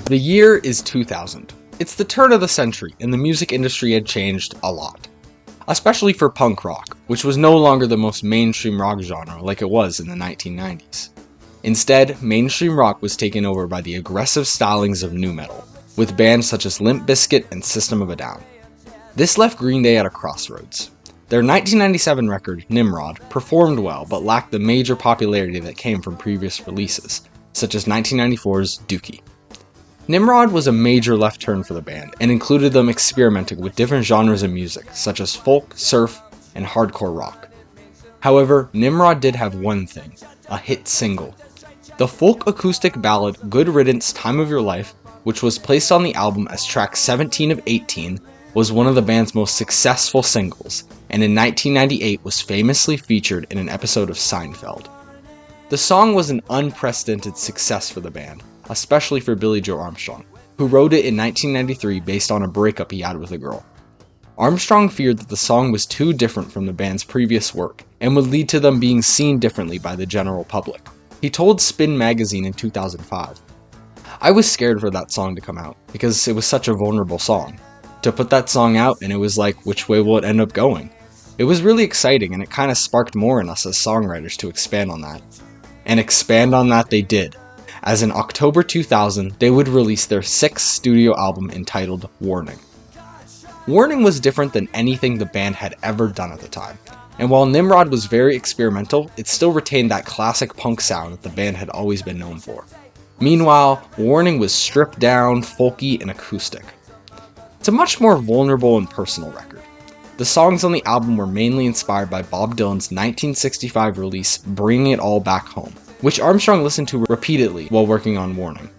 The year is 2000. It's the turn of the century, and the music industry had changed a lot. Especially for punk rock, which was no longer the most mainstream rock genre like it was in the 1990s. Instead, mainstream rock was taken over by the aggressive stylings of nu metal, with bands such as Limp Bizkit and System of a Down. This left Green Day at a crossroads. Their 1997 record, Nimrod, performed well but lacked the major popularity that came from previous releases, such as 1994's Dookie. Nimrod was a major left turn for the band and included them experimenting with different genres of music, such as folk, surf, and hardcore rock. However, Nimrod did have one thing, a hit single. The folk acoustic ballad Good Riddance Time of Your Life, which was placed on the album as track 17 of 18, was one of the band's most successful singles, and in 1998 was famously featured in an episode of Seinfeld. The song was an unprecedented success for the band, especially for Billie Joe Armstrong, who wrote it in 1993 based on a breakup he had with a girl. Armstrong feared that the song was too different from the band's previous work, and would lead to them being seen differently by the general public. He told Spin magazine in 2005, "I was scared for that song to come out, because it was such a vulnerable song. To put that song out, and it was like, which way will it end up going? It was really exciting, and it kind of sparked more in us as songwriters to expand on that." And expand on that they did, as in October 2000, they would release their 6th studio album entitled Warning. Warning was different than anything the band had ever done at the time, and while Nimrod was very experimental, it still retained that classic punk sound that the band had always been known for. Meanwhile, Warning was stripped down, folky, and acoustic. It's a much more vulnerable and personal record. The songs on the album were mainly inspired by Bob Dylan's 1965 release Bringing It All Back Home, which Armstrong listened to repeatedly while working on Warning.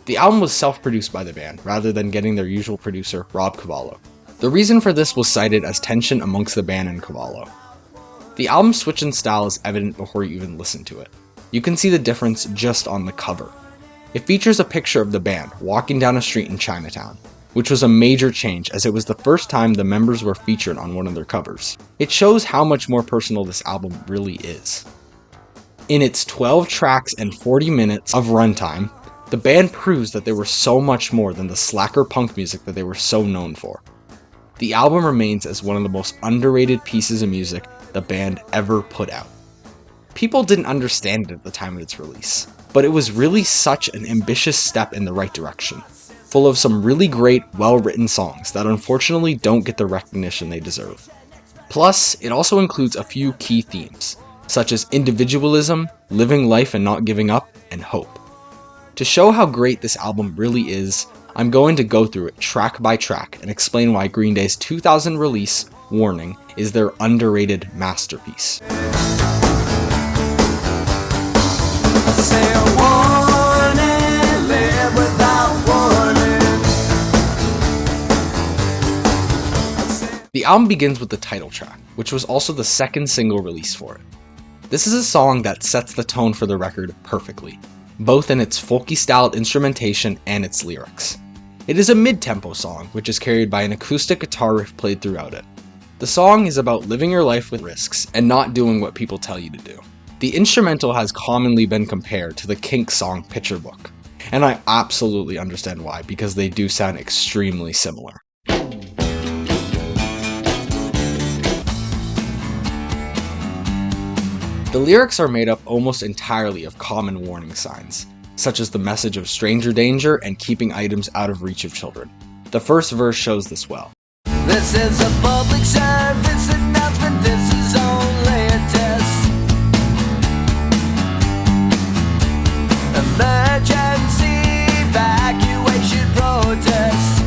The album was self-produced by the band, rather than getting their usual producer, Rob Cavallo. The reason for this was cited as tension amongst the band and Cavallo. The album's switch in style is evident before you even listen to it. You can see the difference just on the cover. It features a picture of the band walking down a street in Chinatown, which was a major change as it was the first time the members were featured on one of their covers. It shows how much more personal this album really is. In its 12 tracks and 40 minutes of runtime, the band proves that they were so much more than the slacker punk music that they were so known for. The album remains as one of the most underrated pieces of music the band ever put out. People didn't understand it at the time of its release, but it was really such an ambitious step in the right direction, full of some really great, well-written songs that unfortunately don't get the recognition they deserve. Plus, it also includes a few key themes, such as individualism, living life and not giving up, and hope. To show how great this album really is, I'm going to go through it track by track and explain why Green Day's 2000 release, Warning, is their underrated masterpiece. The album begins with the title track, which was also the second single released for it. This is a song that sets the tone for the record perfectly, both in its folky-styled instrumentation and its lyrics. It is a mid-tempo song, which is carried by an acoustic guitar riff played throughout it. The song is about living your life with risks and not doing what people tell you to do. The instrumental has commonly been compared to the Kinks song Picture Book, and I absolutely understand why, because they do sound extremely similar. The lyrics are made up almost entirely of common warning signs, such as the message of stranger danger and keeping items out of reach of children. The first verse shows this well. This is a public service announcement, this is only a test. Emergency evacuation protest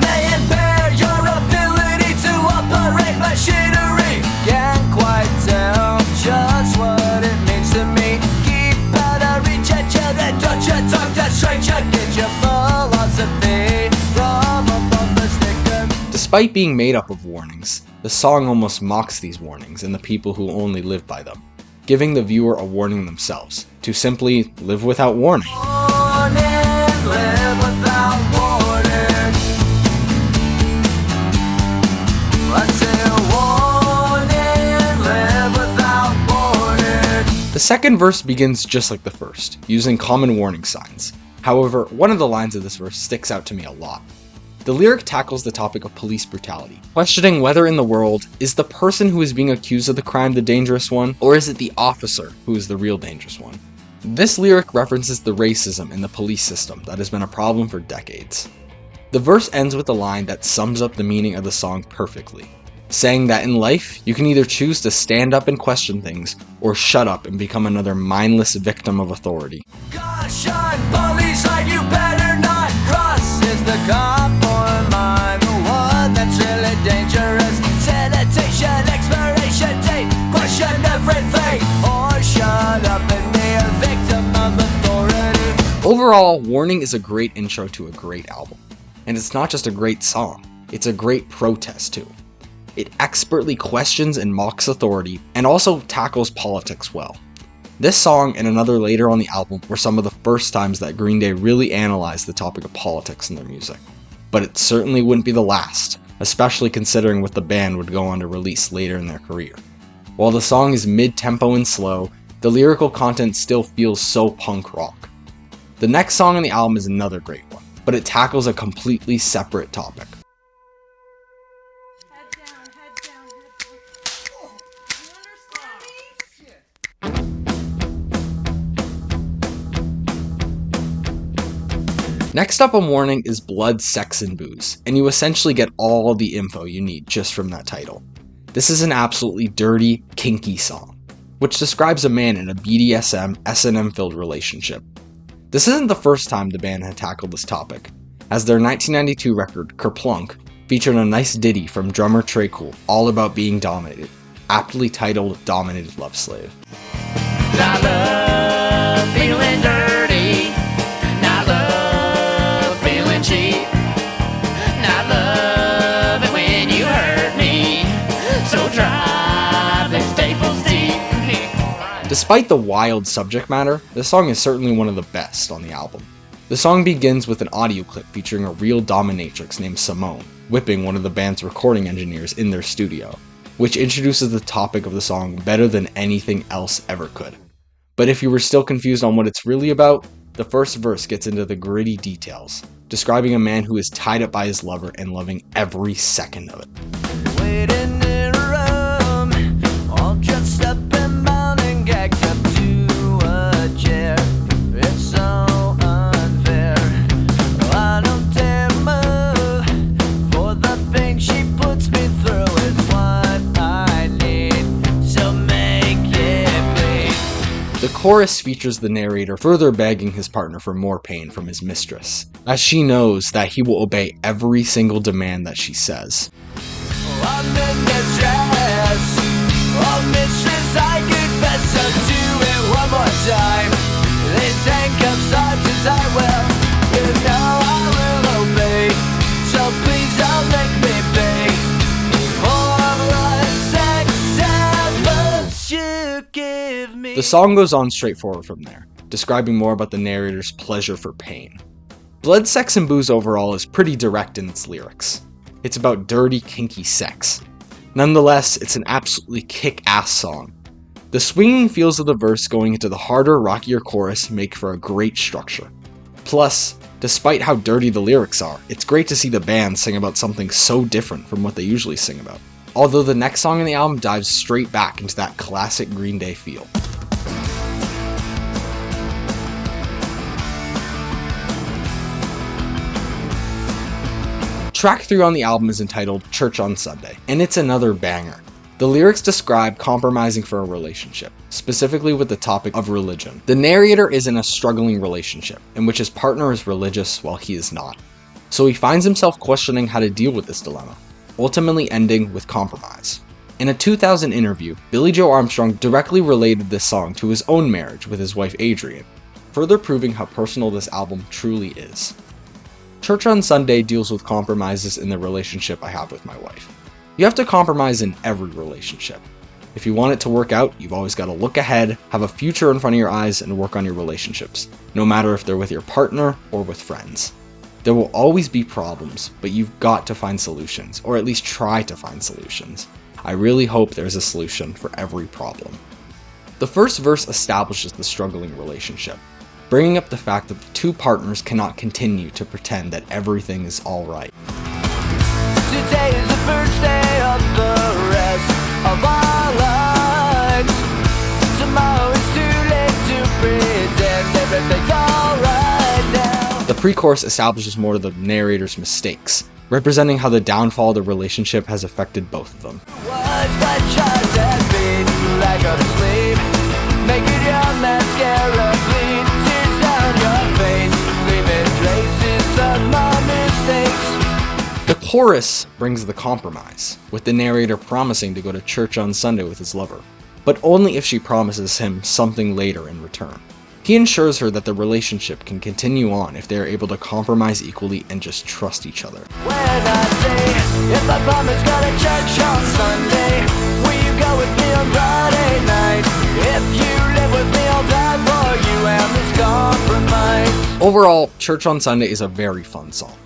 may impair your ability to operate machinery. Can't quite tell just what it means to me. Keep out of reach of children, don't you talk to stranger. Get your philosophy from above the sticker. Despite being made up of warnings, the song almost mocks these warnings and the people who only live by them, giving the viewer a warning themselves, to simply live without warning. Warning, live without warning. I say warning, live without warning. The second verse begins just like the first, using common warning signs. However, one of the lines of this verse sticks out to me a lot. The lyric tackles the topic of police brutality, questioning whether in the world, is the person who is being accused of the crime the dangerous one, or is it the officer who is the real dangerous one? This lyric references the racism in the police system that has been a problem for decades. The verse ends with a line that sums up the meaning of the song perfectly, saying that in life, you can either choose to stand up and question things, or shut up and become another mindless victim of authority. Caution, police line, you better not cross. Is the cop or mine the one that's really dangerous? Sanitation, expiration date, question everything, or shut up and be a victim of authority. Overall, Warning is a great intro to a great album. And it's not just a great song, it's a great protest too. It expertly questions and mocks authority, and also tackles politics well. This song and another later on the album were some of the first times that Green Day really analyzed the topic of politics in their music. But it certainly wouldn't be the last, especially considering what the band would go on to release later in their career. While the song is mid-tempo and slow, the lyrical content still feels so punk rock. The next song on the album is another great one, but it tackles a completely separate topic. Next up on Warning is Blood, Sex, and Booze, and you essentially get all the info you need just from that title. This is an absolutely dirty, kinky song, which describes a man in a BDSM, S&M-filled relationship. This isn't the first time the band had tackled this topic, as their 1992 record, Kerplunk, featured a nice ditty from drummer Trey Cool all about being dominated, aptly titled Dominated Love Slave. I love feeling dirty, and I love feeling cheap, and I love it when you hurt me, so drive them staples deep. Despite the wild subject matter, this song is certainly one of the best on the album. The song begins with an audio clip featuring a real dominatrix named Simone, whipping one of the band's recording engineers in their studio, which introduces the topic of the song better than anything else ever could. But if you were still confused on what it's really about, the first verse gets into the gritty details, describing a man who is tied up by his lover and loving every second of it. Waiting in a room, all dressed up and bound and gagged up to a chair. It's so unfair. I don't dare move, for the pain she puts me through is what I need. So make it bleed. The chorus features the narrator further begging his partner for more pain from his mistress, as she knows that he will obey every single demand that she says. I'm in distress. Oh, mistress, I confess, so do it one more time. These handcuffs are too tight, well, you know I will obey. So please don't make me pay for the sex you give me. The song goes on straightforward from there, describing more about the narrator's pleasure for pain. Blood, Sex, and Booze overall is pretty direct in its lyrics. It's about dirty, kinky sex. Nonetheless, it's an absolutely kick-ass song. The swinging feels of the verse going into the harder, rockier chorus make for a great structure. Plus, despite how dirty the lyrics are, it's great to see the band sing about something so different from what they usually sing about. Although the next song in the album dives straight back into that classic Green Day feel. Track 3 on the album is entitled Church on Sunday, and it's another banger. The lyrics describe compromising for a relationship, specifically with the topic of religion. The narrator is in a struggling relationship, in which his partner is religious while he is not. So he finds himself questioning how to deal with this dilemma, ultimately ending with compromise. In a 2000 interview, Billie Joe Armstrong directly related this song to his own marriage with his wife Adrienne, further proving how personal this album truly is. Church on Sunday deals with compromises in the relationship I have with my wife. You have to compromise in every relationship. If you want it to work out, you've always got to look ahead, have a future in front of your eyes, and work on your relationships, no matter if they're with your partner or with friends. There will always be problems, but you've got to find solutions, or at least try to find solutions. I really hope there's a solution for every problem. The first verse establishes the struggling relationship, bringing up the fact that the two partners cannot continue to pretend that everything is alright. Today is the first day of the rest of our lives. Tomorrow is too late to pretend everything's alright now. The pre-chorus establishes more of the narrator's mistakes, representing how the downfall of the relationship has affected both of them. Words but just as beat like a sleep, making your mascara bleed, tears down your face, leaving traces of my mistakes. The chorus brings the compromise, with the narrator promising to go to church on Sunday with his lover, but only if she promises him something later in return. He ensures her that the relationship can continue on if they are able to compromise equally and just trust each other. When I say, if I promise go to church on Sunday, will you go with me on Friday night? If you live with me, I'll die for you and this compromise. Overall, Church on Sunday is a very fun song,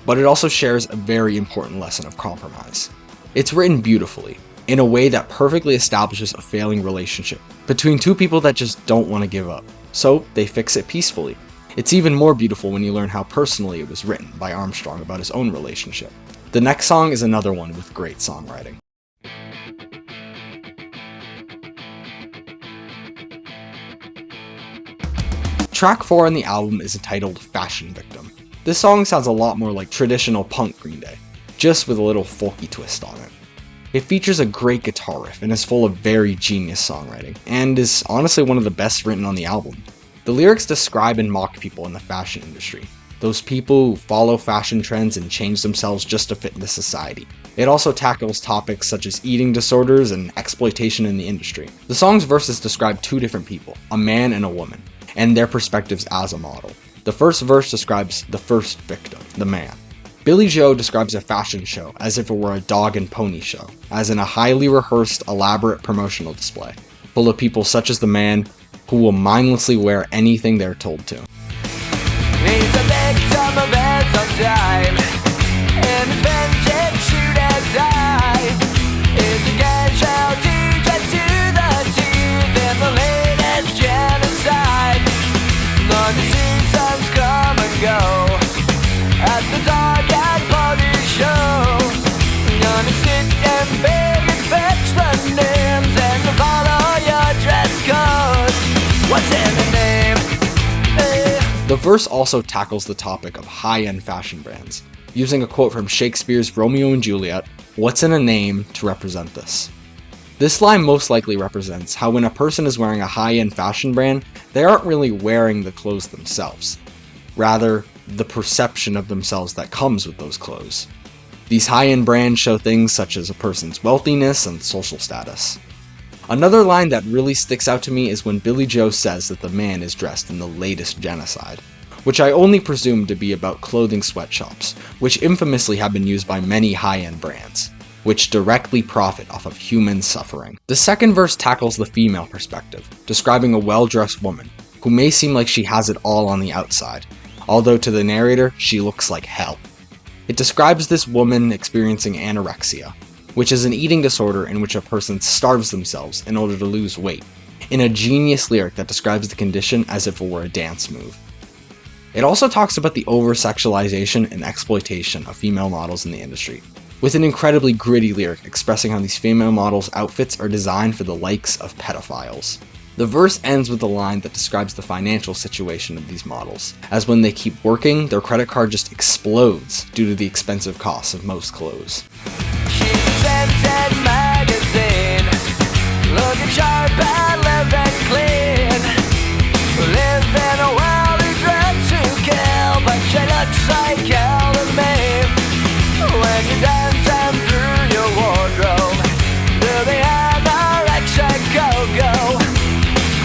but it also shares a very important lesson of compromise. It's written beautifully, in a way that perfectly establishes a failing relationship between two people that just don't want to give up, so they fix it peacefully. It's even more beautiful when you learn how personally it was written by Armstrong about his own relationship. The next song is another one with great songwriting. Track 4 on the album is entitled Fashion Victim. This song sounds a lot more like traditional punk Green Day, just with a little folky twist on it. It features a great guitar riff and is full of very genius songwriting, and is honestly one of the best written on the album. The lyrics describe and mock people in the fashion industry, those people who follow fashion trends and change themselves just to fit into society. It also tackles topics such as eating disorders and exploitation in the industry. The song's verses describe two different people, a man and a woman, and their perspectives as a model. The first verse describes the first victim, the man. Billie Joe describes a fashion show as if it were a dog and pony show, as in a highly rehearsed, elaborate promotional display, full of people such as the man, who will mindlessly wear anything they're told to. He's a victim of his own time, and his friendship shoot and die. It's a casualty just to the teeth in the latest genocide. Long the seasons come and go at the dark and party show. Gonna sit and beg and fetch the names and follow your dress code. What's in the name? The verse also tackles the topic of high-end fashion brands, using a quote from Shakespeare's Romeo and Juliet, "What's in a name?" to represent this. This line most likely represents how when a person is wearing a high-end fashion brand, they aren't really wearing the clothes themselves. Rather, the perception of themselves that comes with those clothes. These high-end brands show things such as a person's wealthiness and social status. Another line that really sticks out to me is when Billie Joe says that the man is dressed in the latest genocide, which I only presume to be about clothing sweatshops, which infamously have been used by many high-end brands, which directly profit off of human suffering. The second verse tackles the female perspective, describing a well-dressed woman, who may seem like she has it all on the outside, although to the narrator, she looks like hell. It describes this woman experiencing anorexia, which is an eating disorder in which a person starves themselves in order to lose weight, in a genius lyric that describes the condition as if it were a dance move. It also talks about the over-sexualization and exploitation of female models in the industry, with an incredibly gritty lyric expressing how these female models' outfits are designed for the likes of pedophiles. The verse ends with a line that describes the financial situation of these models, as when they keep working, their credit card just explodes due to the expensive costs of most clothes. She's a scented magazine, looking sharp and living clean. Live in a world who dreads to kill, but she looks like hell to me. When you dance and through your wardrobe, do the anorexic go-go.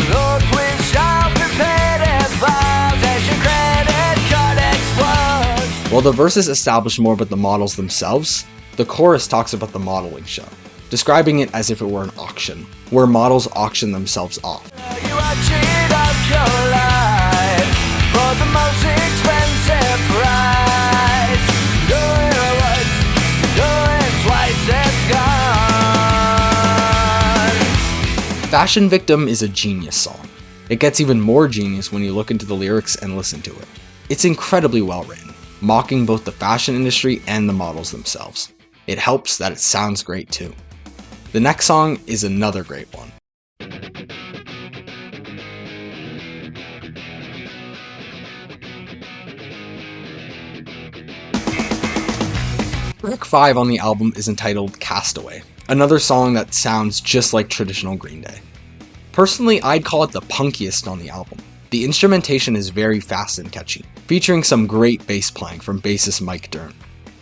Look with self-repeated files as your credit card explodes. While the verses establish more about the models themselves, the chorus talks about the modeling show, describing it as if it were an auction, where models auction themselves off. You are cheated of your life for the most expensive price. Doing it once, doing it twice, it's gone. Fashion Victim is a genius song. It gets even more genius when you look into the lyrics and listen to it. It's incredibly well written, mocking both the fashion industry and the models themselves. It helps that it sounds great too. The next song is another great one. Track 5 on the album is entitled Castaway, another song that sounds just like traditional Green Day. Personally, I'd call it the punkiest on the album. The instrumentation is very fast and catchy, featuring some great bass playing from bassist Mike Dirnt.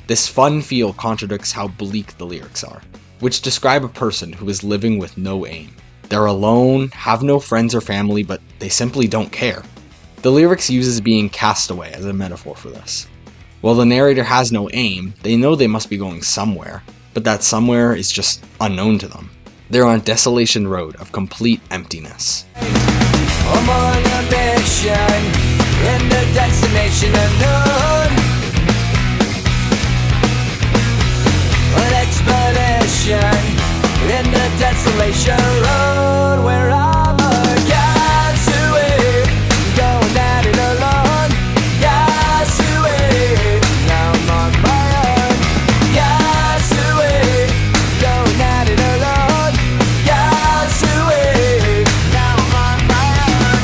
This fun feel contradicts how bleak the lyrics are, which describe a person who is living with no aim. They're alone, have no friends or family, but they simply don't care. The lyrics uses being cast away as a metaphor for this. While the narrator has no aim, they know they must be going somewhere, but that somewhere is just unknown to them. They're on a desolation road of complete emptiness. I'm on a mission in the destination unknown. An expedition in the desolation road where I'm a castaway, going at it alone. Castaway, now I'm on my own. Castaway, going at it alone. Castaway, now I'm on my own.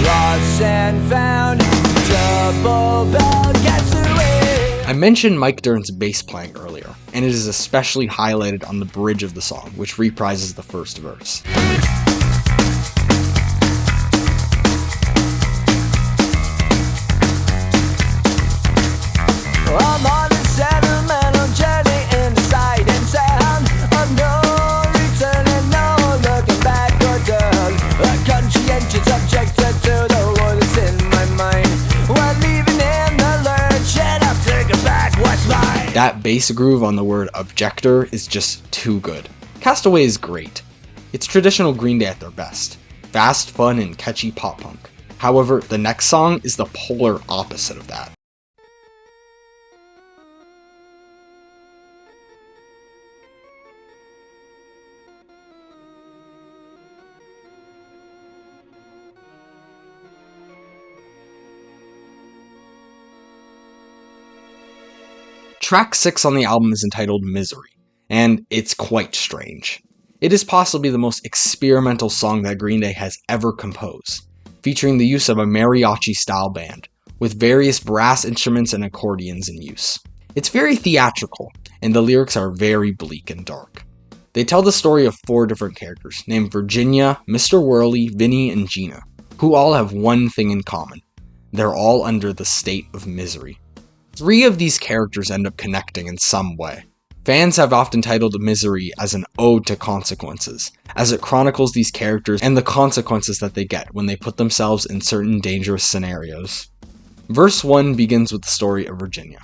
Lost and found, double-bound castaway. I mentioned Mike Dirnt's bass playing earlier, and it is especially highlighted on the bridge of the song, which reprises the first verse. I'm on a sentimental journey in the sight and sound of no return and no looking back or down. A conscientious objector to the words in my mind. While leaving in the lurch and I'll take it back what's mine. That bass groove on the word objector is just too good. Castaway is great. It's traditional Green Day at their best. Fast, fun, and catchy pop punk. However, the next song is the polar opposite of that. Track 6 on the album is entitled Misery, and it's quite strange. It is possibly the most experimental song that Green Day has ever composed, featuring the use of a mariachi-style band, with various brass instruments and accordions in use. It's very theatrical, and the lyrics are very bleak and dark. They tell the story of 4 different characters, named Virginia, Mr. Worley, Vinny, and Gina, who all have one thing in common. They're all under the state of misery. 3 of these characters end up connecting in some way. Fans have often titled Misery as an ode to consequences, as it chronicles these characters and the consequences that they get when they put themselves in certain dangerous scenarios. Verse 1 begins with the story of Virginia.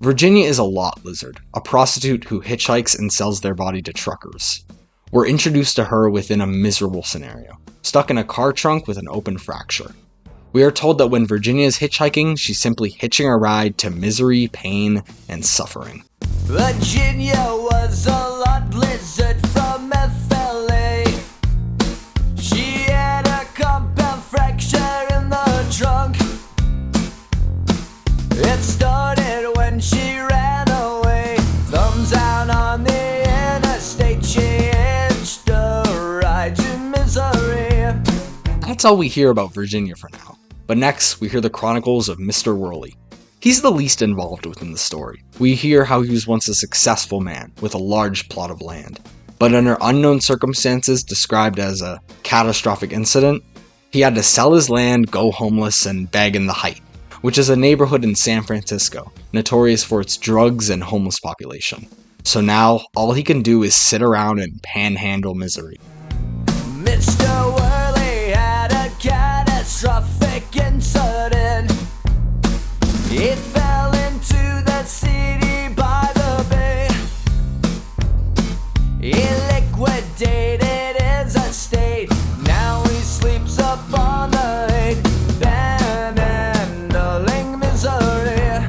Virginia is a lot lizard, a prostitute who hitchhikes and sells their body to truckers. We're introduced to her within a miserable scenario, stuck in a car trunk with an open fracture. We are told that when Virginia is hitchhiking, she's simply hitching a ride to misery, pain, and suffering. Virginia was a lot lizard from FLA. She had a compound fracture in the trunk. It started when she ran away. Thumbs out on the interstate, she hitched a ride to misery. That's all we hear about Virginia for now. But next, we hear the chronicles of Mr. Worley. He's the least involved within the story. We hear how he was once a successful man with a large plot of land, but under unknown circumstances described as a catastrophic incident, he had to sell his land, go homeless, and beg in the Height, which is a neighborhood in San Francisco, notorious for its drugs and homeless population. So now, all he can do is sit around and panhandle misery. Mr. Worley had a catastrophic incident. He fell into the city by the bay. He liquidated his estate. Now he sleeps up on the hay, panhandling misery.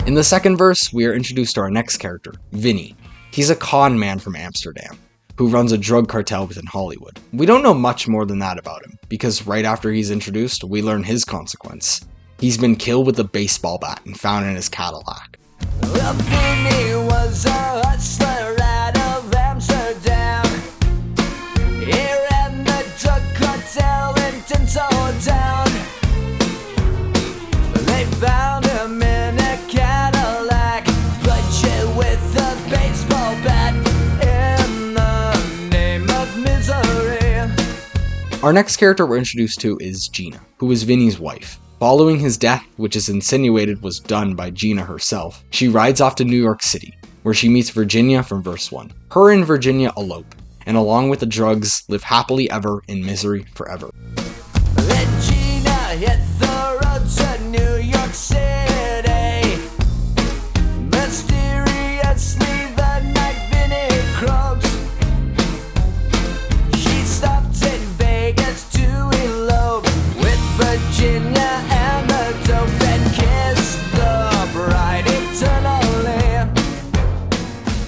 In the second verse, we are introduced to our next character, Vinny. He's a con man from Amsterdam, who runs a drug cartel within Hollywood. We don't know much more than that about him, because right after he's introduced, we learn his consequence. He's been killed with a baseball bat and found in his Cadillac. Vinny was a hustler out of Amsterdam. He ran the drug cartel in Tinseltown Town. They found him in a Cadillac, bloodshed with a baseball bat in the name of misery. Our next character we're introduced to is Gina, who is Vinny's wife. Following his death, which is insinuated was done by Gina herself, she rides off to New York City, where she meets Virginia from verse 1. Her and Virginia elope, and along with the drugs, live happily ever in misery forever. Then Gina hit the road to New York City. Mysteriously the night Vinny croaks. She stopped in Vegas to elope with Virginia and the dope and kiss the bride eternally.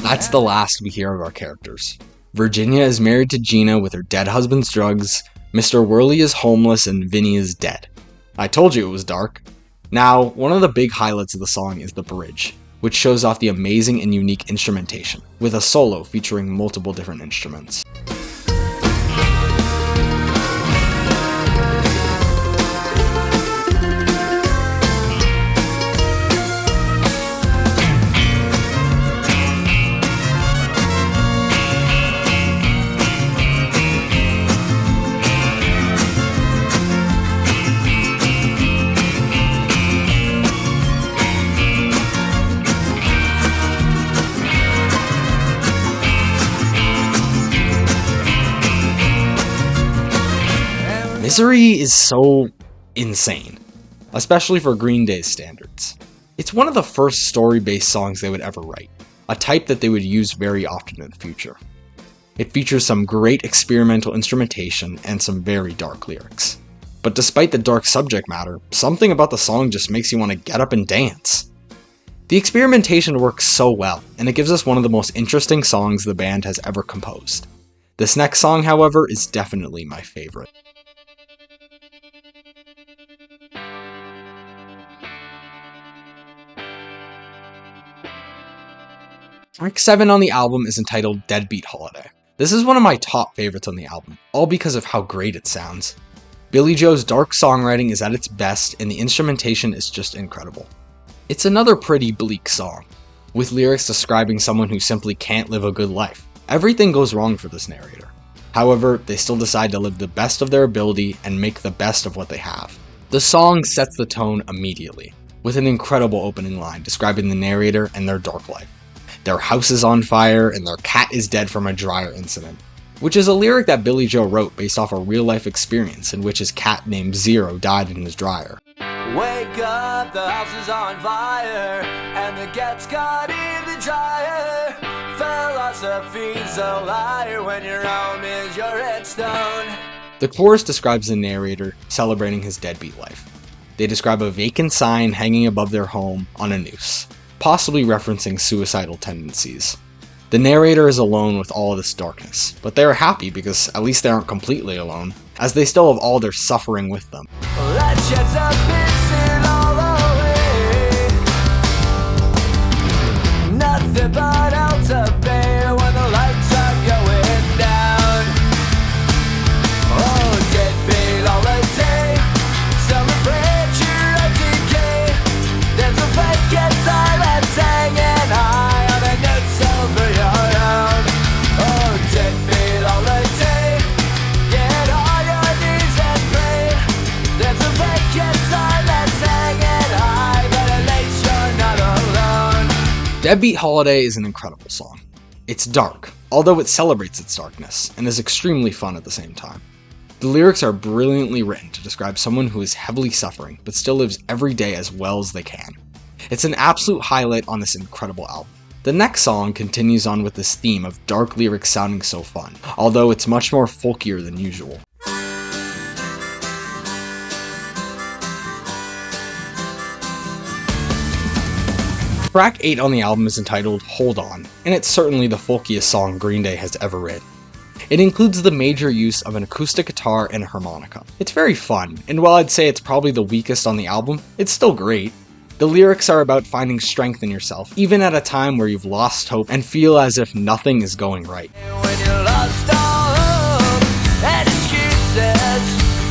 That's the last we hear of our characters. Virginia is married to Gina with her dead husband's drugs, Mr. Worley is homeless, and Vinny is dead. I told you it was dark. Now, one of the big highlights of the song is the bridge, which shows off the amazing and unique instrumentation, with a solo featuring multiple different instruments. Misery is so insane, especially for Green Day's standards. It's one of the first story-based songs they would ever write, a type that they would use very often in the future. It features some great experimental instrumentation and some very dark lyrics. But despite the dark subject matter, something about the song just makes you want to get up and dance. The experimentation works so well, and it gives us one of the most interesting songs the band has ever composed. This next song, however, is definitely my favorite. Track 7 on the album is entitled Deadbeat Holiday. This is one of my top favorites on the album, all because of how great it sounds. Billie Joe's dark songwriting is at its best, and the instrumentation is just incredible. It's another pretty bleak song, with lyrics describing someone who simply can't live a good life. Everything goes wrong for this narrator. However, they still decide to live the best of their ability and make the best of what they have. The song sets the tone immediately, with an incredible opening line describing the narrator and their dark life. Their house is on fire, and their cat is dead from a dryer incident, which is a lyric that Billie Joe wrote based off a real-life experience in which his cat named Zero died in his dryer. Wake up, the house is on fire, and the cat's caught in the dryer. Philosophy's a liar when your home is your headstone. The chorus describes the narrator celebrating his deadbeat life. They describe a vacant sign hanging above their home on a noose, possibly referencing suicidal tendencies. The narrator is alone with all of this darkness, but they are happy because at least they aren't completely alone, as they still have all their suffering with them. That sheds a pissing all away. Nothing but hell to bear when the lights are going down. Oh, deadbeat holiday, celebrate your decay. There's a vacant silence hanging high on a note over your own. Oh, deadbeat holiday, get on your knees and pray. There's a vacant silence hanging high, but at least you're not alone. Deadbeat Holiday is an incredible song. It's dark, although it celebrates its darkness, and is extremely fun at the same time. The lyrics are brilliantly written to describe someone who is heavily suffering, but still lives every day as well as they can. It's an absolute highlight on this incredible album. The next song continues on with this theme of dark lyrics sounding so fun, although it's much more folkier than usual. Track 8 on the album is entitled Hold On, and it's certainly the folkiest song Green Day has ever written. It includes the major use of an acoustic guitar and a harmonica. It's very fun, and while I'd say it's probably the weakest on the album, it's still great. The lyrics are about finding strength in yourself, even at a time where you've lost hope and feel as if nothing is going right. When you lost all hope and excuses,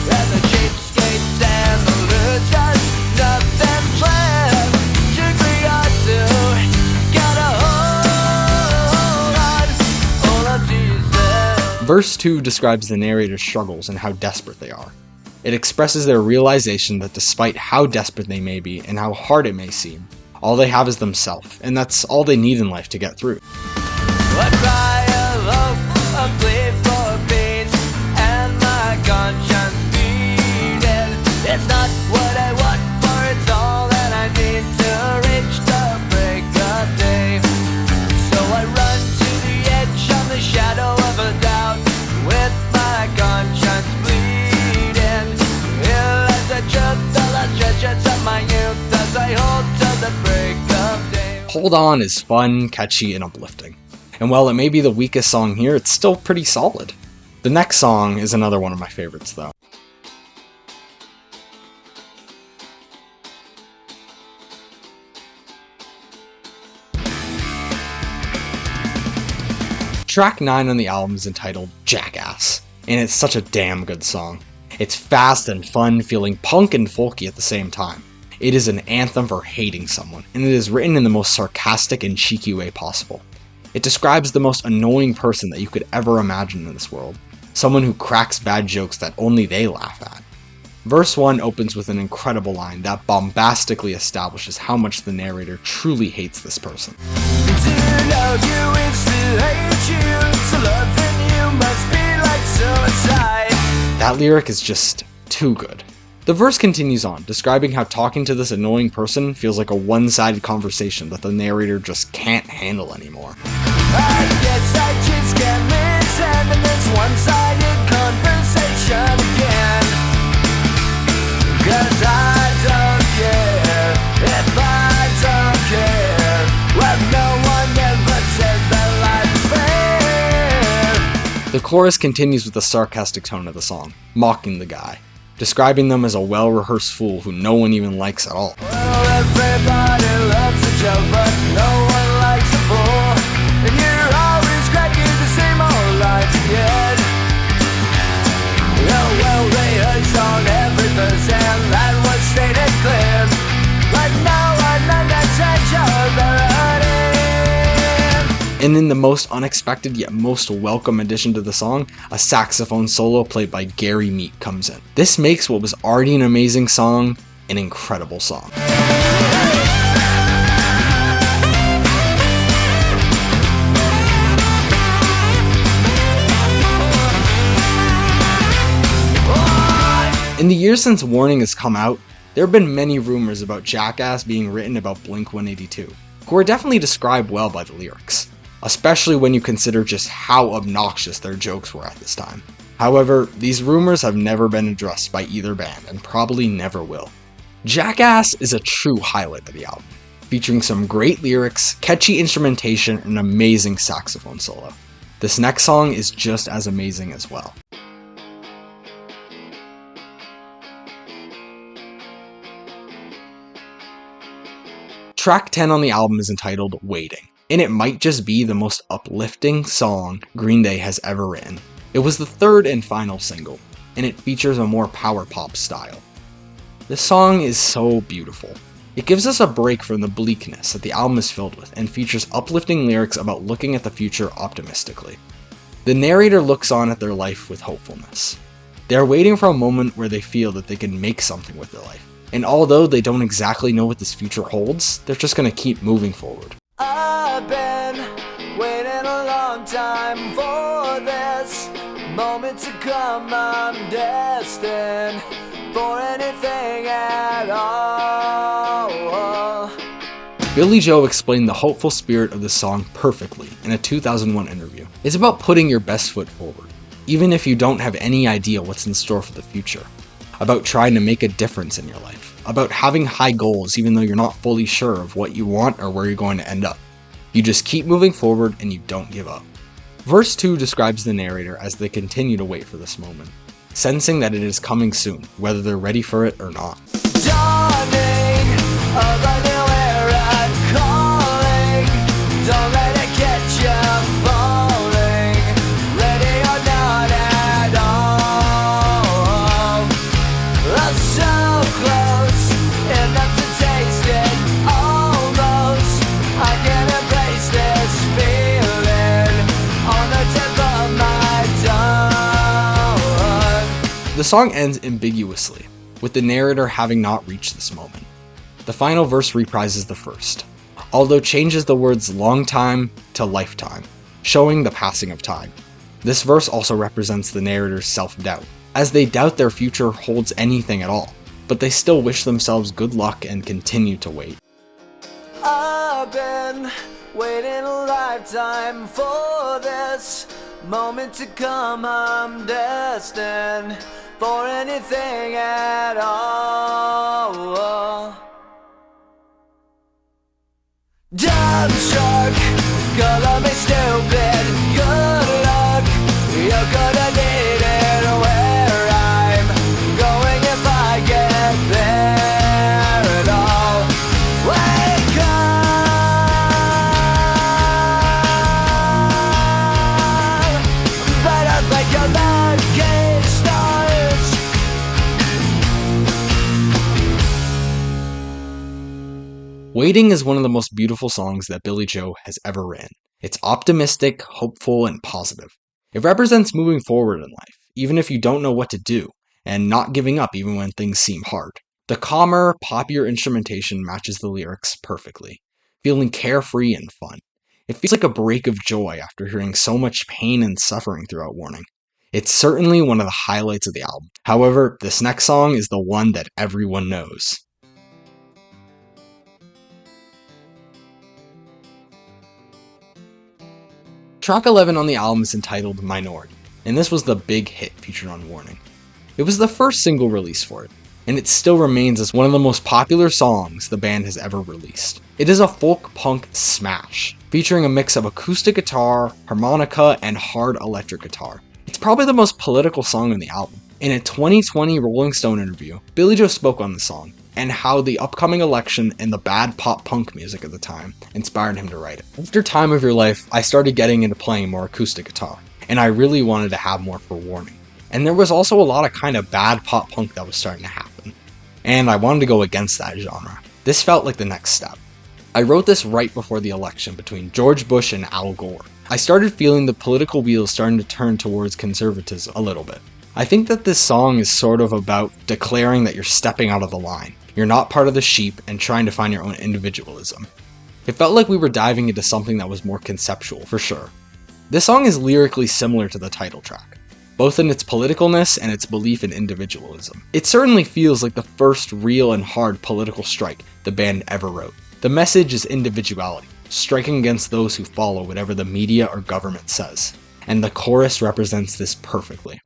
and the cheapskates and the losers, nothing planned to cling on to. Gotta hold on to yourself. Verse 2 describes the narrator's struggles and how desperate they are. It expresses their realization that despite how desperate they may be and how hard it may seem, all they have is themselves, and that's all they need in life to get through. A cry of hope, a plea for peace, and my conscience beating. It's not what I want, for it's all that I need to reach the break of day. So I run to the edge on the shadow of a doubt, with my conscience bleeding. Here lies the truth, the lost treasures of my youth, as I hold till the break of day. Hold On is fun, catchy, and uplifting. And while it may be the weakest song here, it's still pretty solid. The next song is another one of my favorites though. Track 9 on the album is entitled Jackass, and it's such a damn good song. It's fast and fun, feeling punk and folky at the same time. It is an anthem for hating someone, and it is written in the most sarcastic and cheeky way possible. It describes the most annoying person that you could ever imagine in this world, someone who cracks bad jokes that only they laugh at. Verse 1 opens with an incredible line that bombastically establishes how much the narrator truly hates this person. To know you is to hate you, to loving you must be like suicide. That lyric is just too good. The verse continues on, describing how talking to this annoying person feels like a one-sided conversation that the narrator just can't handle anymore. I guess I just can't miss having this one-sided conversation again. 'Cause I don't care if I don't care. Well, no one ever said that life is fair. The chorus continues with the sarcastic tone of the song, mocking the guy, describing them as a well-rehearsed fool who no one even likes at all. Well, everybody loves a joke, but no one likes a fool. And you're always cracking the same old lines again. Oh, well, they hurt on every verse, and that was stated clear. But no one understands your hurting. And in the most unexpected yet most welcome addition to the song, a saxophone solo played by Gary Meat comes in. This makes what was already an amazing song an incredible song. In the years since Warning has come out, there have been many rumors about Jackass being written about Blink-182, who are definitely described well by the lyrics, especially when you consider just how obnoxious their jokes were at this time. However, these rumors have never been addressed by either band and probably never will. Jackass is a true highlight of the album, featuring some great lyrics, catchy instrumentation, and an amazing saxophone solo. This next song is just as amazing as well. Track 10 on the album is entitled Waiting, and it might just be the most uplifting song Green Day has ever written. It was the third and final single, and it features a more power pop style. This song is so beautiful. It gives us a break from the bleakness that the album is filled with and features uplifting lyrics about looking at the future optimistically. The narrator looks on at their life with hopefulness. They are waiting for a moment where they feel that they can make something with their life. And although they don't exactly know what this future holds, they're just gonna keep moving forward. I've been waiting a long time for this moment to come. I'm destined for anything at all. Billie Joe explained the hopeful spirit of the song perfectly in a 2001 interview. It's about putting your best foot forward, even if you don't have any idea what's in store for the future. About trying to make a difference in your life. About having high goals even though you're not fully sure of what you want or where you're going to end up. You just keep moving forward and you don't give up. Verse 2 describes the narrator as they continue to wait for this moment, sensing that it is coming soon, whether they're ready for it or not. Dawning of a new era calling. Don't let it get you falling. Ready or not at all. I'm so close, enough to taste it. Almost, I can embrace this feeling on the tip of my tongue. The song ends ambiguously, with the narrator having not reached this moment. The final verse reprises the first, although changes the words long time to lifetime, showing the passing of time. This verse also represents the narrator's self-doubt, as they doubt their future holds anything at all, but they still wish themselves good luck and continue to wait. I've been waiting a lifetime for this moment to come. I'm destined for anything at all. Dumbstruck, color me stupid. Good luck, you're gonna need it where I'm going if I get there at all. Wake up, better think your lucky stars. Waiting is one of the most beautiful songs that Billie Joe has ever written. It's optimistic, hopeful, and positive. It represents moving forward in life, even if you don't know what to do, and not giving up even when things seem hard. The calmer, poppier instrumentation matches the lyrics perfectly, feeling carefree and fun. It feels like a break of joy after hearing so much pain and suffering throughout Warning. It's certainly one of the highlights of the album. However, this next song is the one that everyone knows. Track 11 on the album is entitled Minority, and this was the big hit featured on Warning. It was the first single released for it, and it still remains as one of the most popular songs the band has ever released. It is a folk punk smash, featuring a mix of acoustic guitar, harmonica, and hard electric guitar. It's probably the most political song on the album. In a 2020 Rolling Stone interview, Billie Joe spoke on the song, and how the upcoming election and the bad pop-punk music at the time inspired him to write it. After Time of Your Life, I started getting into playing more acoustic guitar, and I really wanted to have more for Warning. And there was also a lot of kind of bad pop-punk that was starting to happen, and I wanted to go against that genre. This felt like the next step. I wrote this right before the election between George Bush and Al Gore. I started feeling the political wheels starting to turn towards conservatism a little bit. I think that this song is sort of about declaring that you're stepping out of the line. You're not part of the sheep and trying to find your own individualism. It felt like we were diving into something that was more conceptual, for sure. This song is lyrically similar to the title track, both in its politicalness and its belief in individualism. It certainly feels like the first real and hard political strike the band ever wrote. The message is individuality, striking against those who follow whatever the media or government says, and the chorus represents this perfectly.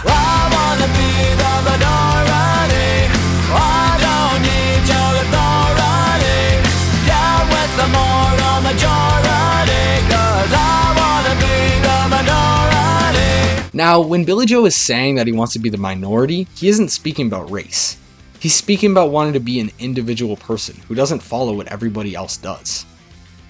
I wanna be the minority. I don't need your authority. Down with the moral majority, 'cause I wanna be the minority. Now, when Billie Joe is saying that he wants to be the minority, he isn't speaking about race. He's speaking about wanting to be an individual person who doesn't follow what everybody else does.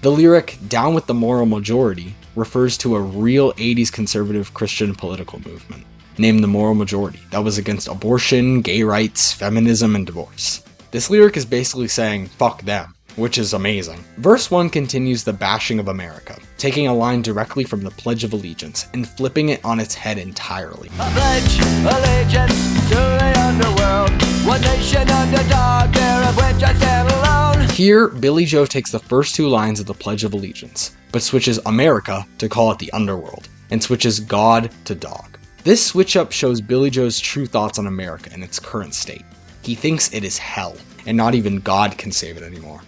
The lyric, "down with the moral majority," refers to a real 80s conservative Christian political movement, named the Moral Majority, that was against abortion, gay rights, feminism, and divorce. This lyric is basically saying, fuck them, which is amazing. Verse 1 continues the bashing of America, taking a line directly from the Pledge of Allegiance and flipping it on its head entirely. I pledge allegiance to the underworld, one nation under God, there of which I stand alone. Here, Billie Joe takes the first two lines of the Pledge of Allegiance, but switches America to call it the underworld, and switches God to dog. This switch up shows Billie Joe's true thoughts on America in its current state. He thinks it is hell, and not even God can save it anymore.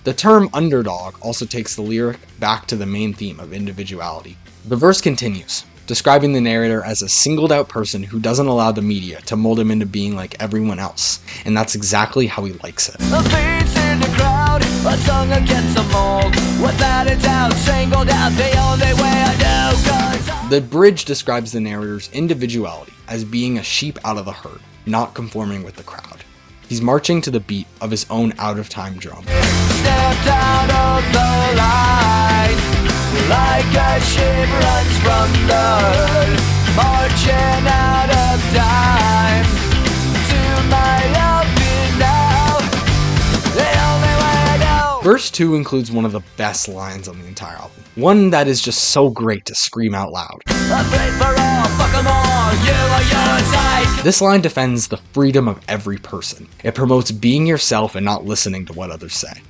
The term underdog also takes the lyric back to the main theme of individuality. The verse continues, describing the narrator as a singled out person who doesn't allow the media to mold him into being like everyone else, and that's exactly how he likes it. A face in the crowd, a song against the mold. Without a doubt, strangled out the only way I know. 'Cause The bridge describes the narrator's individuality as being a sheep out of the herd, not conforming with the crowd. He's marching to the beat of his own out-of-time drum. stepped out of the line, like a ship runs from the herd, marching out of time. To my love now, the only way I know. Verse 2 includes one of the best lines on the entire album. One that is just so great to scream out loud. Afraid for all, fuck 'em all, you are your side. This line defends the freedom of every person. It promotes being yourself and not listening to what others say.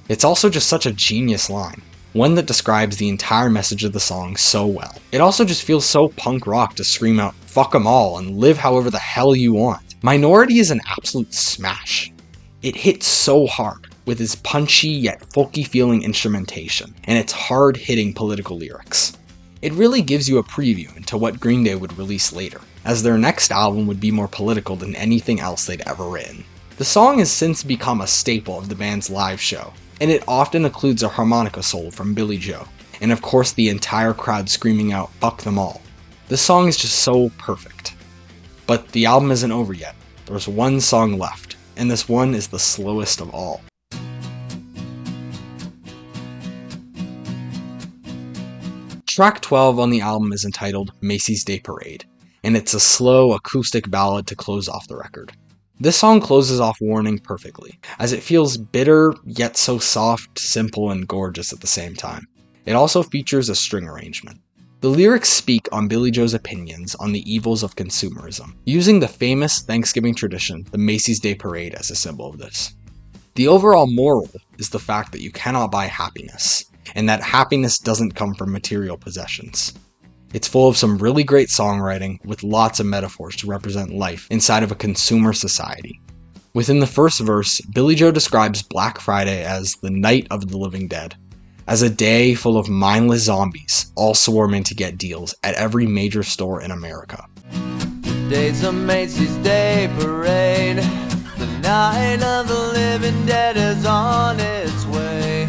It's also just such a genius line, one that describes the entire message of the song so well. It also just feels so punk rock to scream out, fuck 'em all, and live however the hell you want. Minority is an absolute smash. It hits so hard, with its punchy yet folky feeling instrumentation, and its hard-hitting political lyrics. It really gives you a preview into what Green Day would release later, as their next album would be more political than anything else they'd ever written. The song has since become a staple of the band's live show, and it often includes a harmonica solo from Billie Joe, and of course the entire crowd screaming out, fuck them all. This song is just so perfect. But the album isn't over yet. There's one song left, and this one is the slowest of all. Track 12 on the album is entitled Macy's Day Parade, and it's a slow acoustic ballad to close off the record. This song closes off Warning perfectly, as it feels bitter, yet so soft, simple, and gorgeous at the same time. It also features a string arrangement. The lyrics speak on Billie Joe's opinions on the evils of consumerism, using the famous Thanksgiving tradition, the Macy's Day Parade, as a symbol of this. The overall moral is the fact that you cannot buy happiness, and that happiness doesn't come from material possessions. It's full of some really great songwriting with lots of metaphors to represent life inside of a consumer society. Within the first verse, Billie Joe describes Black Friday as the night of the living dead, as a day full of mindless zombies all swarming to get deals at every major store in America. Today's a Macy's Day Parade. The night of the living dead is on its way,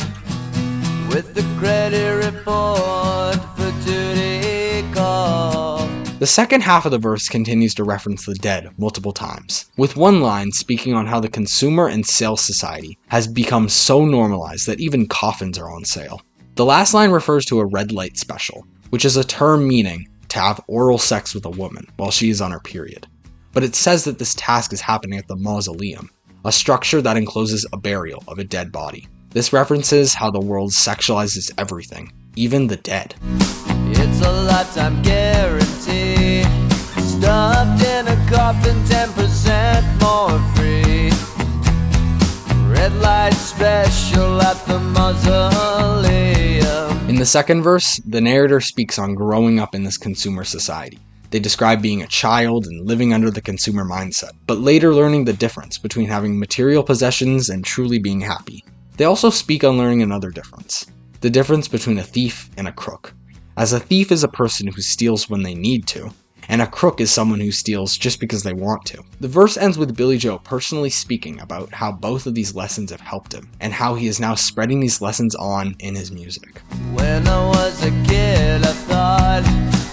with the credit report for duty call. The second half of the verse continues to reference the dead multiple times, with one line speaking on how the consumer and sales society has become so normalized that even coffins are on sale. The last line refers to a red light special, which is a term meaning to have oral sex with a woman while she is on her period. But it says that this task is happening at the mausoleum, a structure that encloses a burial of a dead body. This references how the world sexualizes everything, even the dead. It's a lifetime guarantee, stuffed in a coffin, 10% more free. Red light special at the mausoleum. In the second verse, the narrator speaks on growing up in this consumer society. They describe being a child and living under the consumer mindset, but later learning the difference between having material possessions and truly being happy. They also speak on learning another difference, the difference between a thief and a crook, as a thief is a person who steals when they need to, and a crook is someone who steals just because they want to. The verse ends with Billie Joe personally speaking about how both of these lessons have helped him, and how he is now spreading these lessons on in his music. When I was a kid, I thought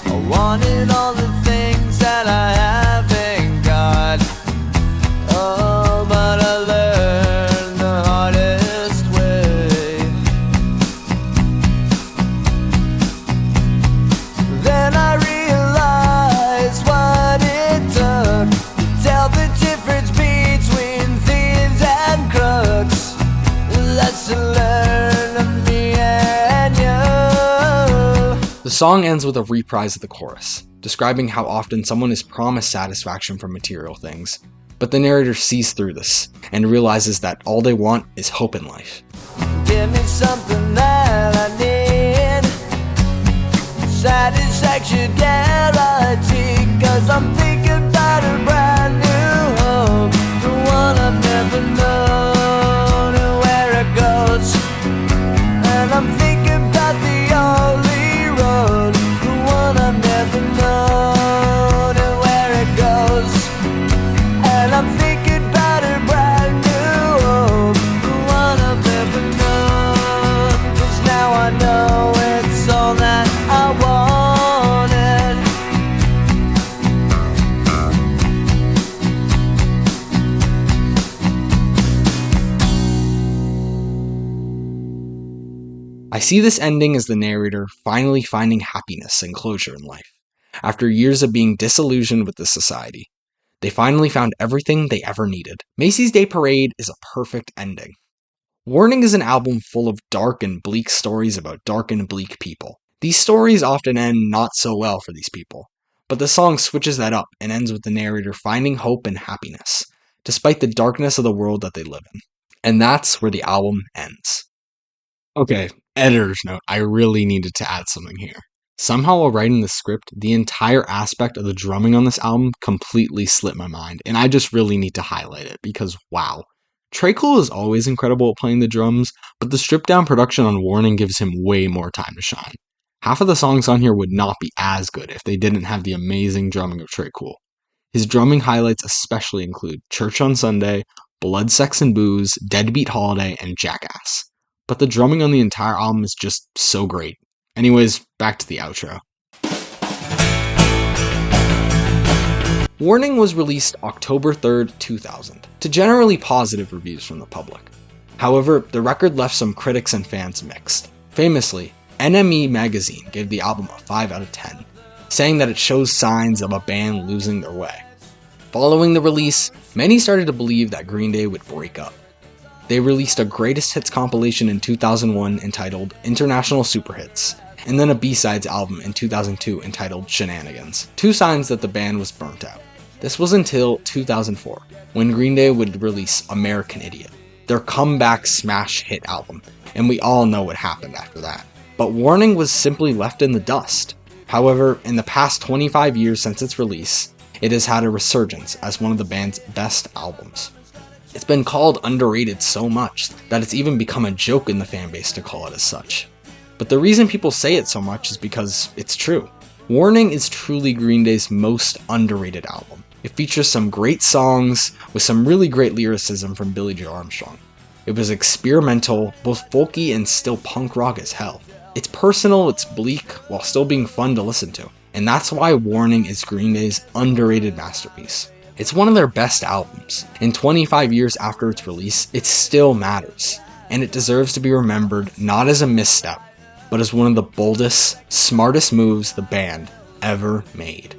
I wanted all the things that I haven't got. Oh, but I learned the hardest way. Then I realized what it took to tell the difference between thieves and crooks. Lesson learned of me and you. The song ends with a reprise of the chorus, describing how often someone is promised satisfaction from material things, but the narrator sees through this and realizes that all they want is hope in life. Give me something that I need, satisfaction guaranteed, 'cause I'm thinking about a brand new home, the one I've never known and where it goes. And I'm thinking about the only road, the one I've never known and where it goes. And I'm thinking about a brand new home, the one I've never known. I see this ending as the narrator finally finding happiness and closure in life. After years of being disillusioned with this society, they finally found everything they ever needed. Macy's Day Parade is a perfect ending. Warning is an album full of dark and bleak stories about dark and bleak people. These stories often end not so well for these people, but the song switches that up and ends with the narrator finding hope and happiness, despite the darkness of the world that they live in. And that's where the album ends. Okay, editor's note, I really needed to add something here. Somehow while writing the script, the entire aspect of the drumming on this album completely slipped my mind, and I just really need to highlight it because wow. Tré Cool is always incredible at playing the drums, but the stripped down production on Warning gives him way more time to shine. Half of the songs on here would not be as good if they didn't have the amazing drumming of Tré Cool. His drumming highlights especially include Church on Sunday, Blood, Sex and Booze, Deadbeat Holiday, and Jackass. But the drumming on the entire album is just so great. Anyways, back to the outro. Warning was released October 3rd, 2000, to generally positive reviews from the public. However, the record left some critics and fans mixed. Famously, NME magazine gave the album a 5 out of 10, saying that it shows signs of a band losing their way. Following the release, many started to believe that Green Day would break up. They released a greatest hits compilation in 2001 entitled International Super Hits, and then a B-sides album in 2002 entitled Shenanigans, 2 signs that the band was burnt out. This was until 2004, when Green Day would release American Idiot, their comeback smash hit album, and we all know what happened after that. But Warning was simply left in the dust. However, in the past 25 years since its release, it has had a resurgence as one of the band's best albums. It's been called underrated so much that it's even become a joke in the fanbase to call it as such. But the reason people say it so much is because it's true. Warning is truly Green Day's most underrated album. It features some great songs with some really great lyricism from Billie Joe Armstrong. It was experimental, both folky and still punk rock as hell. It's personal, it's bleak, while still being fun to listen to. And that's why Warning is Green Day's underrated masterpiece. It's one of their best albums, and 25 years after its release, it still matters. And it deserves to be remembered not as a misstep, but as one of the boldest, smartest moves the band ever made.